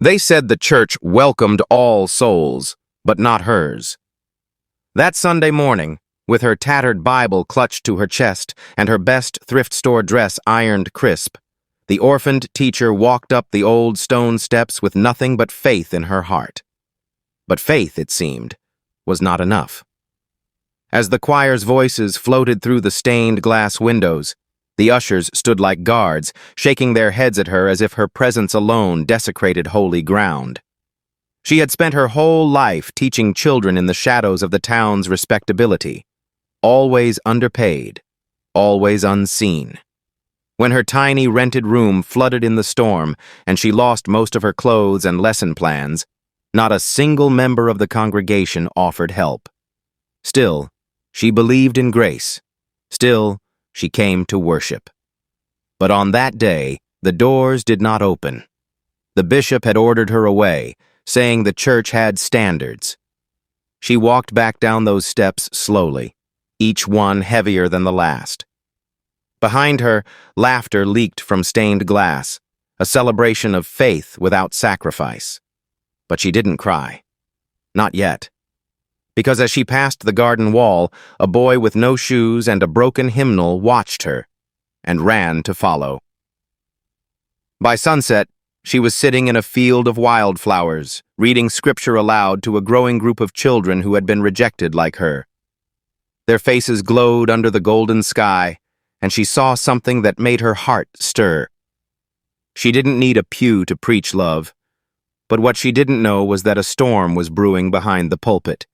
They said the church welcomed all souls, but not hers. That Sunday morning, with her tattered Bible clutched to her chest and her best thrift store dress ironed crisp, the orphaned teacher walked up the old stone steps with nothing but faith in her heart. But faith, it seemed, was not enough. As the choir's voices floated through the stained glass windows, the ushers stood like guards, shaking their heads at her as if her presence alone desecrated holy ground. She had spent her whole life teaching children in the shadows of the town's respectability, always underpaid, always unseen. When her tiny rented room flooded in the storm and she lost most of her clothes and lesson plans, not a single member of the congregation offered help. Still, she believed in grace. Still, she came to worship. But on that day, the doors did not open. The bishop had ordered her away, saying the church had standards. She walked back down those steps slowly, each one heavier than the last. Behind her, laughter leaked from stained glass, a celebration of faith without sacrifice. But she didn't cry. Not yet. Because as she passed the garden wall, a boy with no shoes and a broken hymnal watched her and ran to follow. By sunset, she was sitting in a field of wildflowers, reading scripture aloud to a growing group of children who had been rejected like her. Their faces glowed under the golden sky, and she saw something that made her heart stir. She didn't need a pew to preach love, but what she didn't know was that a storm was brewing behind the pulpit,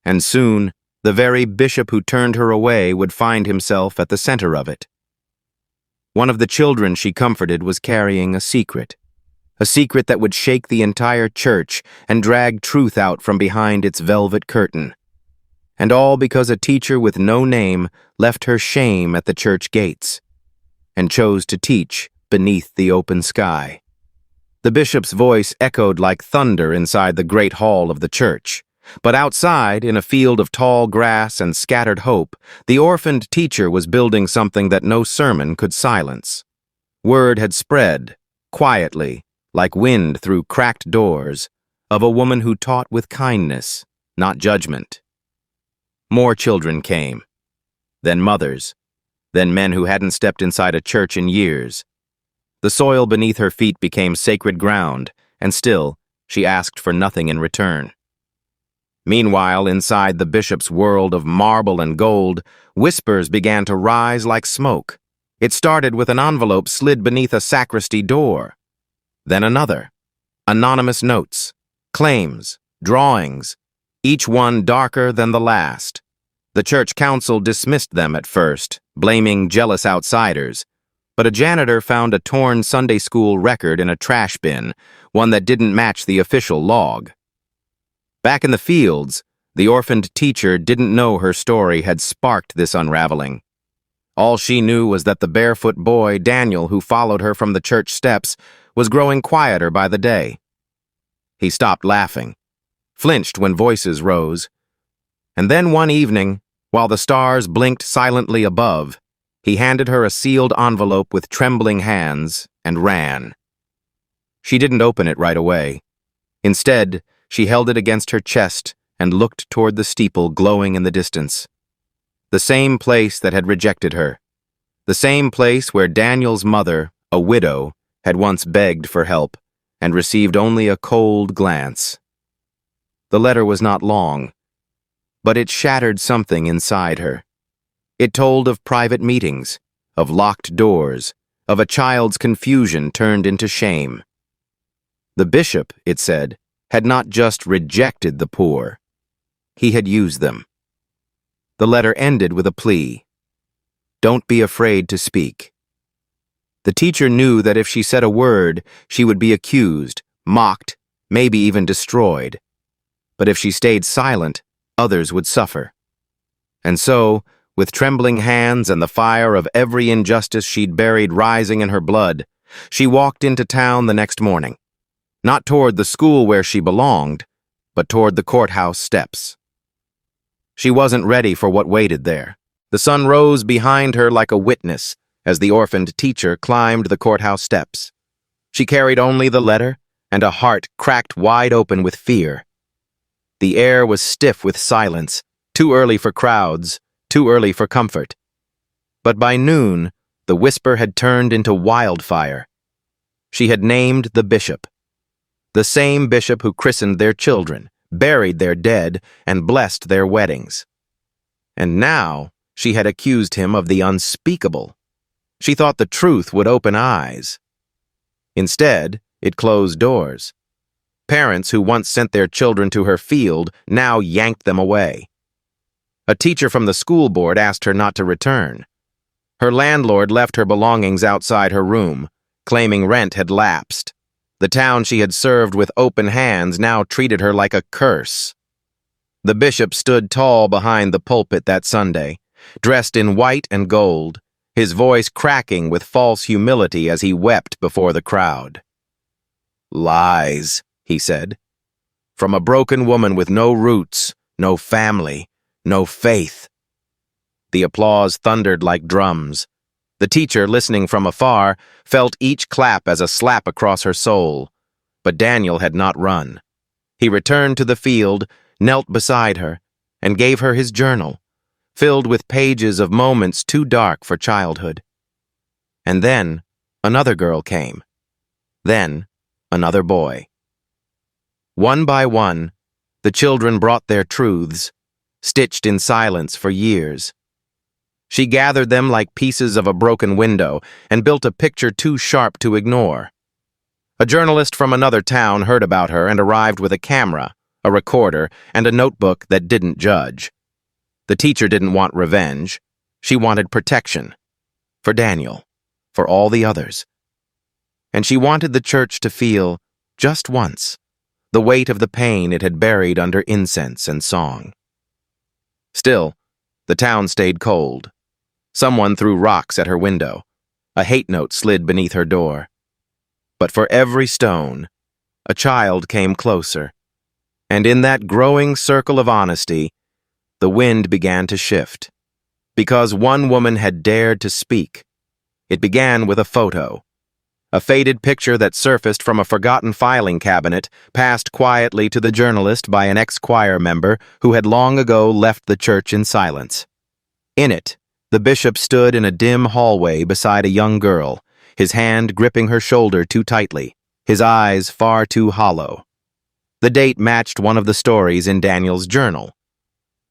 and soon the very bishop who turned her away would find himself at the center of it. One of the children she comforted was carrying a secret that would shake the entire church and drag truth out from behind its velvet curtain. And all because a teacher with no name left her shame at the church gates and chose to teach beneath the open sky. The bishop's voice echoed like thunder inside the great hall of the church, but outside, in a field of tall grass and scattered hope, the orphaned teacher was building something that no sermon could silence. Word had spread, quietly, like wind through cracked doors, of a woman who taught with kindness, not judgment. More children came, then mothers, then men who hadn't stepped inside a church in years. The soil beneath her feet became sacred ground, and still, she asked for nothing in return. Meanwhile, inside the bishop's world of marble and gold, whispers began to rise like smoke. It started with an envelope slid beneath a sacristy door. Then another. Anonymous notes, claims, drawings, each one darker than the last. The church council dismissed them at first, blaming jealous outsiders, but a janitor found a torn Sunday school record in a trash bin, one that didn't match the official log. Back in the fields, the orphaned teacher didn't know her story had sparked this unraveling. All she knew was that the barefoot boy, Daniel, who followed her from the church steps, was growing quieter by the day. He stopped laughing, flinched when voices rose, and then one evening, while the stars blinked silently above, he handed her a sealed envelope with trembling hands and ran. She didn't open it right away. Instead, she held it against her chest and looked toward the steeple glowing in the distance. The same place that had rejected her. The same place where Daniel's mother, a widow, had once begged for help and received only a cold glance. The letter was not long, but it shattered something inside her. It told of private meetings, of locked doors, of a child's confusion turned into shame. The bishop, it said, had not just rejected the poor. He had used them. The letter ended with a plea. Don't be afraid to speak. The teacher knew that if she said a word, she would be accused, mocked, maybe even destroyed. But if she stayed silent, others would suffer. And so, with trembling hands and the fire of every injustice she'd buried rising in her blood, she walked into town the next morning. Not toward the school where she belonged, but toward the courthouse steps. She wasn't ready for what waited there. The sun rose behind her like a witness as the orphaned teacher climbed the courthouse steps. She carried only the letter and a heart cracked wide open with fear. The air was stiff with silence, too early for crowds, too early for comfort. But by noon, the whisper had turned into wildfire. She had named the bishop. The same bishop who christened their children, buried their dead, and blessed their weddings. And now she had accused him of the unspeakable. She thought the truth would open eyes. Instead, it closed doors. Parents who once sent their children to her field now yanked them away. A teacher from the school board asked her not to return. Her landlord left her belongings outside her room, claiming rent had lapsed. The town she had served with open hands now treated her like a curse. The bishop stood tall behind the pulpit that Sunday, dressed in white and gold, his voice cracking with false humility as he wept before the crowd. "Lies," he said, "from a broken woman with no roots, no family, no faith." The applause thundered like drums. The teacher, listening from afar, felt each clap as a slap across her soul. But Daniel had not run. He returned to the field, knelt beside her, and gave her his journal, filled with pages of moments too dark for childhood. And then another girl came. Then another boy. One by one, the children brought their truths, stitched in silence for years. She gathered them like pieces of a broken window and built a picture too sharp to ignore. A journalist from another town heard about her and arrived with a camera, a recorder, and a notebook that didn't judge. The teacher didn't want revenge. She wanted protection. For Daniel. For all the others. And she wanted the church to feel, just once, the weight of the pain it had buried under incense and song. Still, the town stayed cold. Someone threw rocks at her window. A hate note slid beneath her door. But for every stone, a child came closer. And in that growing circle of honesty, the wind began to shift. Because one woman had dared to speak. It began with a photo. A faded picture that surfaced from a forgotten filing cabinet, passed quietly to the journalist by an ex-choir member who had long ago left the church in silence. In it, the bishop stood in a dim hallway beside a young girl, his hand gripping her shoulder too tightly, his eyes far too hollow. The date matched one of the stories in Daniel's journal.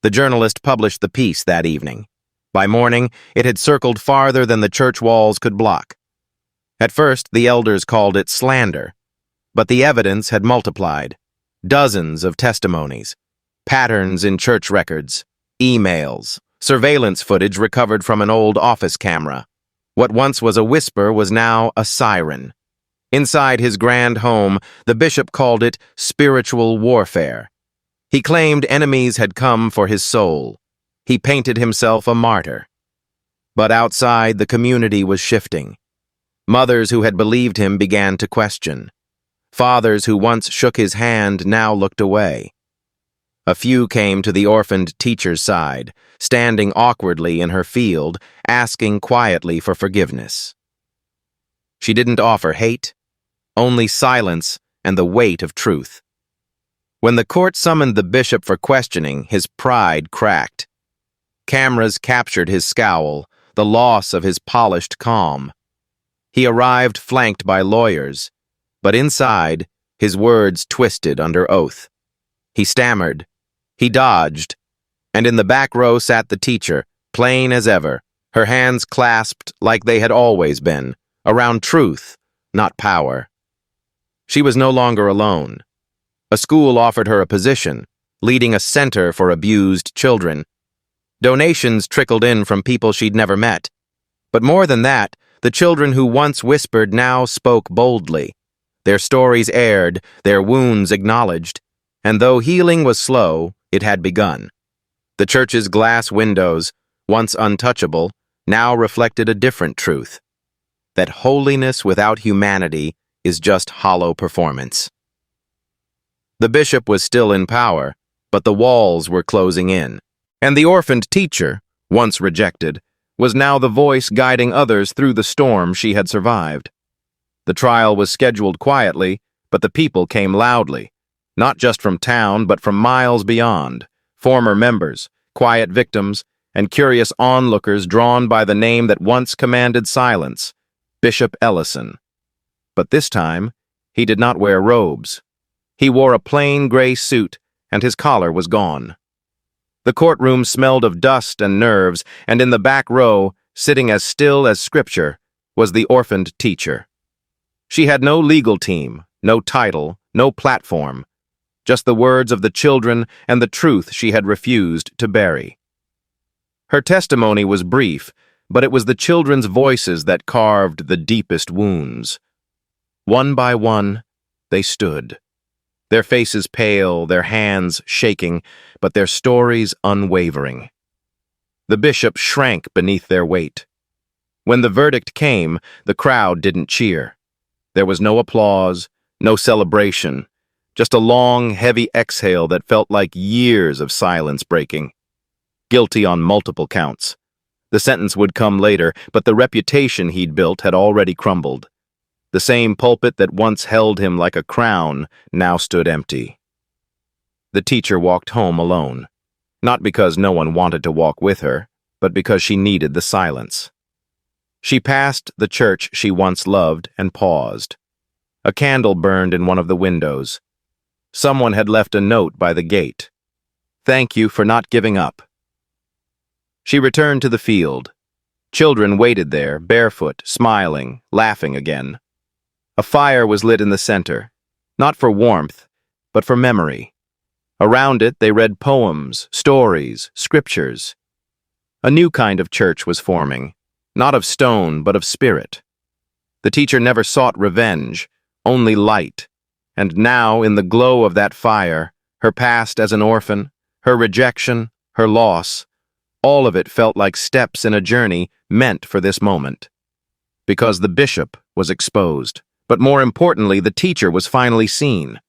The journalist published the piece that evening. By morning, it had circled farther than the church walls could block. At first, the elders called it slander, but the evidence had multiplied. Dozens of testimonies, patterns in church records, emails, surveillance footage recovered from an old office camera. What once was a whisper was now a siren. Inside his grand home, the bishop called it spiritual warfare. He claimed enemies had come for his soul. He painted himself a martyr. But outside, the community was shifting. Mothers who had believed him began to question. Fathers who once shook his hand now looked away. A few came to the orphaned teacher's side, standing awkwardly in her field, asking quietly for forgiveness. She didn't offer hate, only silence and the weight of truth. When the court summoned the bishop for questioning, his pride cracked. Cameras captured his scowl, the loss of his polished calm. He arrived flanked by lawyers, but inside, his words twisted under oath. He stammered. He dodged, and in the back row sat the teacher, plain as ever, her hands clasped like they had always been, around truth, not power. She was no longer alone. A school offered her a position, leading a center for abused children. Donations trickled in from people she'd never met. But more than that, the children who once whispered now spoke boldly. Their stories aired, their wounds acknowledged, and though healing was slow, it had begun. The church's glass windows, once untouchable, now reflected a different truth. That holiness without humanity is just hollow performance. The bishop was still in power, but the walls were closing in. And the orphaned teacher, once rejected, was now the voice guiding others through the storm she had survived. The trial was scheduled quietly, but but the people came loudly, not just from town, but from miles beyond, former members, quiet victims, and curious onlookers drawn by the name that once commanded silence, Bishop Ellison. But this time, he did not wear robes. He wore a plain gray suit, and his collar was gone. The courtroom smelled of dust and nerves, and in the back row, sitting as still as scripture, was the orphaned teacher. She had no legal team, no title, no platform, just the words of the children and the truth she had refused to bury. Her testimony was brief, but it was the children's voices that carved the deepest wounds. One by one, they stood, their faces pale, their hands shaking, but their stories unwavering. The bishop shrank beneath their weight. When the verdict came, the crowd didn't cheer. There was no applause, no celebration, just a long, heavy exhale that felt like years of silence breaking. Guilty on multiple counts. The sentence would come later, but the reputation he'd built had already crumbled. The same pulpit that once held him like a crown now stood empty. The teacher walked home alone, not because no one wanted to walk with her, but because she needed the silence. She passed the church she once loved and paused. A candle burned in one of the windows. Someone had left a note by the gate. "Thank you for not giving up." She returned to the field. Children waited there, barefoot, smiling, laughing again. A fire was lit in the center, not for warmth, but for memory. Around it, they read poems, stories, scriptures. A new kind of church was forming, not of stone, but of spirit. The teacher never sought revenge, only light, and now, in the glow of that fire, her past as an orphan, her rejection, her loss, all of it felt like steps in a journey meant for this moment. Because the bishop was exposed. But more importantly, the teacher was finally seen.